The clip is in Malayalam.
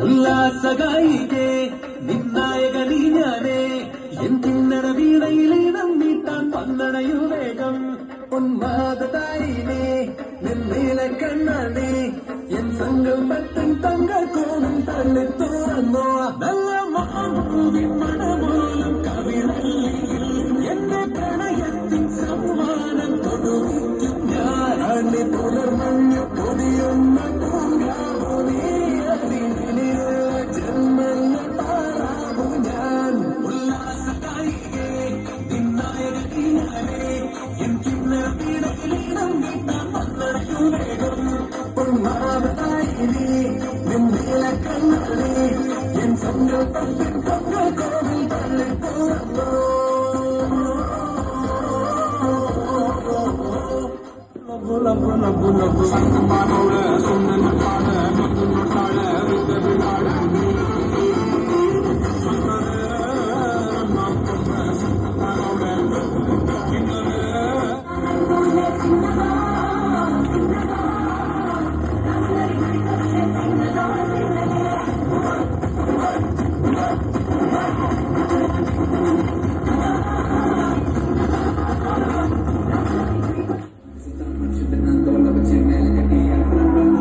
ഉല്ലാസഗായികേ നിന്നായക നീ ഞാനേ എൻ കിന്നര വീണയിലീണം നീട്ടാൻ പന്നണയു വേഗം ഉന്മാദതായിനേ നിന്നീല കണ്ണാണേ എൻ സങ്കൽപ്പത്തിൻ തങ്കക്കോണം തള്ളി തുറന്നോ നല്ല മഹാഭൂവിൻ മണമോലും കവിളിൽ എന്റെ പ്രണയത്തിൻ സമ്മാനം തൊടുവിക്കും ഞാൻ അണ്ണി പുലർമഞ്ഞു പൊതിയുന്ന പൂങ്കാവോ നീ ജന്മല്ല താറാവു ഞാൻ ഉല്ലാസഗായികേ നിന്നായക നീ ഞാനേ എൻ കിന്നര വീണയിലീണം നീട്ടാൻ പന്നണയു വേഗം ഉന്മാദതായിനേ നിന്നീല കണ്ണാണേ എൻ സങ്കൽപ്പത്തിൻ തങ്കക്കോവിൽ തള്ളി തുറന്നോ Love, love, love, love, love.